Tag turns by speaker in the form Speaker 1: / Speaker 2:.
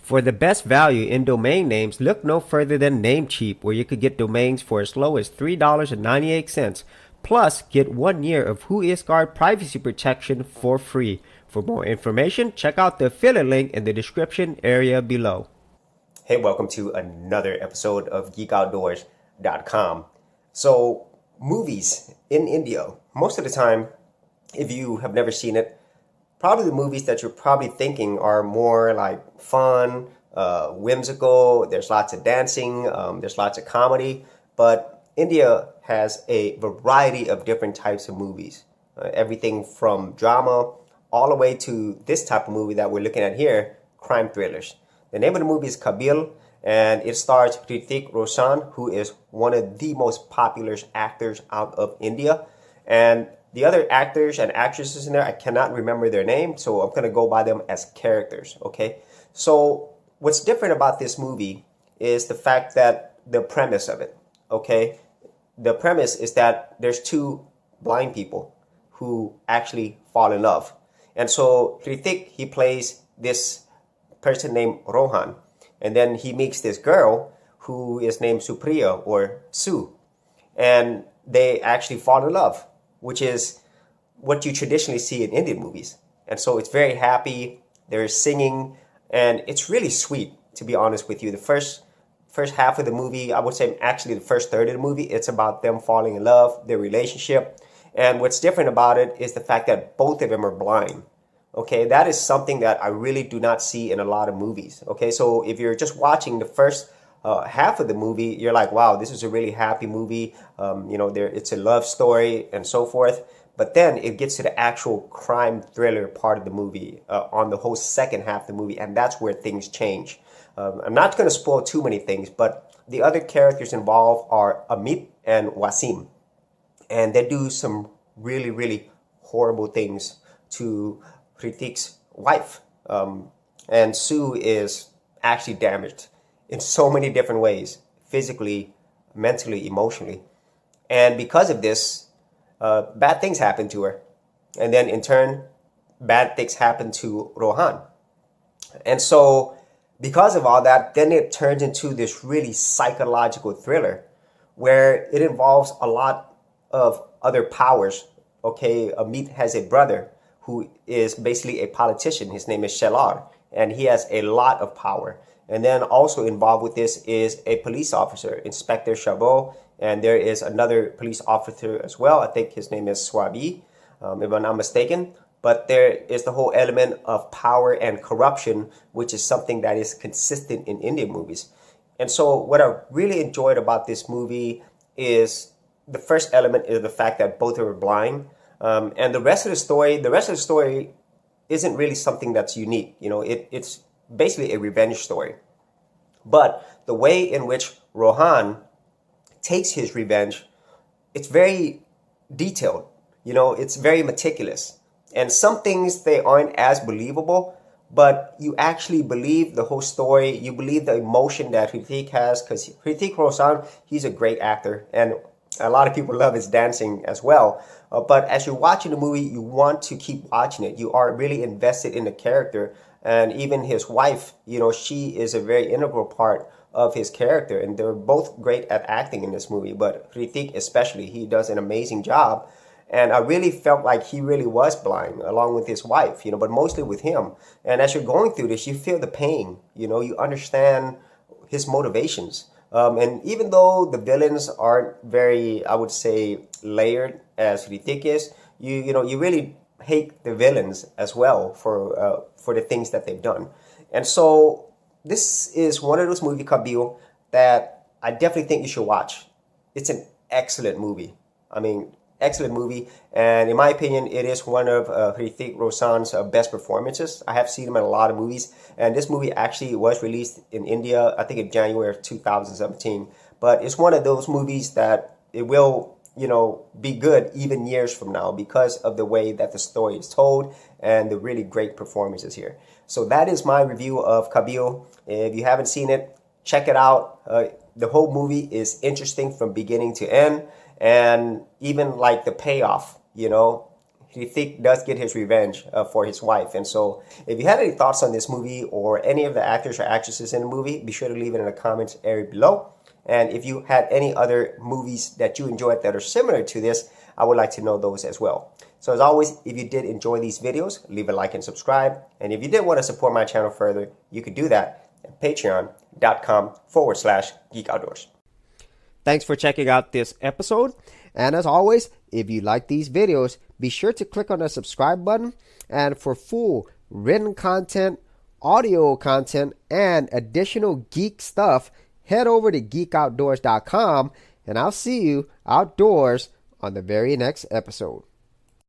Speaker 1: For the best value in domain names, look no further than Namecheap, where you could get domains for as low as $3.98. Plus, get 1 year of WhoIsGuard privacy protection for free. For more information, check out the affiliate link in the description area below.
Speaker 2: Hey, welcome to another episode of GeekOutdoors.com. So, movies in India. Most of the time, if you have never seen it, probably the movies that you're probably thinking are more like fun, whimsical. There's lots of dancing, there's lots of comedy. But India has a variety of different types of movies. Everything from drama all the way to this type of movie that we're looking at here, crime thrillers. The name of the movie is Kaabil, and it stars Hrithik Roshan, who is one of the most popular actors out of India. And the other actors and actresses in there, I cannot remember their name, so I'm going to go by them as characters, okay? So what's different about this movie is the fact that the premise of it, okay? The premise is that there's two blind people who actually fall in love. And so Hrithik, he plays this person named Rohan. And then he meets this girl who is named Supriya or Sue. And they actually fall in love, which is what you traditionally see in Indian movies. And so it's very happy, there's singing, and it's really sweet, to be honest with you. The first half of the movie, I would say actually the first third of the movie, it's about them falling in love, their relationship. And what's different about it is the fact that both of them are blind. Okay, that is something that I really do not see in a lot of movies. Okay, so if you're just watching the first half of the movie, you're like, wow, this is a really happy movie. It's a love story and so forth. But then it gets to the actual crime thriller part of the movie on the whole second half of the movie, and that's where things change. I'm not going to spoil too many things, but the other characters involved are Amit and Wasim. And they do some really, really horrible things to Hrithik's wife. And Sue is actually damaged in so many different ways, physically, mentally, emotionally. And because of this, bad things happen to her. And then in turn, bad things happen to Rohan. And so because of all that, then it turns into this really psychological thriller where it involves a lot of other powers. Okay, Amit has a brother who is basically a politician. His name is Shelar, and he has a lot of power. And then also involved with this is a police officer, Inspector Chabot, and there is another police officer as well. I think his name is Swabi, if I'm not mistaken. But there is the whole element of power and corruption, which is something that is consistent in Indian movies. And so what I really enjoyed about this movie is the first element is the fact that both are blind. And the rest of the story isn't really something that's unique. You know, it's basically a revenge story. But the way in which Rohan takes his revenge, it's very detailed. You know, it's very meticulous. And some things, they aren't as believable, but you actually believe the whole story. You believe the emotion that Hrithik has, because Hrithik Roshan, he's a great actor. And a lot of people love his dancing as well. But as you're watching the movie, you want to keep watching it. You are really invested in the character. And even his wife, you know, she is a very integral part of his character. And they're both great at acting in this movie. But Hrithik especially, he does an amazing job. And I really felt like he really was blind along with his wife, you know, but mostly with him. And as you're going through this, you feel the pain, you know, you understand his motivations. And even though the villains aren't very, I would say, layered as Hrithik is, you really hate the villains as well for the things that they've done. And so this is one of those movies, Kaabil, that I definitely think you should watch. It's an excellent movie. I mean, excellent movie, and in my opinion, it is one of Hrithik Roshan's best performances. I have seen him in a lot of movies, and this movie actually was released in India, I think in January of 2017. But it's one of those movies that it will, you know, be good even years from now because of the way that the story is told and the really great performances here. So that is my review of Kaabil. If you haven't seen it, check it out. The whole movie is interesting from beginning to end. And even like the payoff, you know, Hrithik does get his revenge for his wife. And so if you had any thoughts on this movie or any of the actors or actresses in the movie, be sure to leave it in the comments area below. And if you had any other movies that you enjoyed that are similar to this, I would like to know those as well. So as always, if you did enjoy these videos, leave a like and subscribe. And if you did want to support my channel further, you could do that at patreon.com/Geek Outdoors.
Speaker 1: Thanks for checking out this episode. And as always, if you like these videos, be sure to click on the subscribe button. And for full written content, audio content, and additional geek stuff, head over to geekoutdoors.com. And I'll see you outdoors on the very next episode.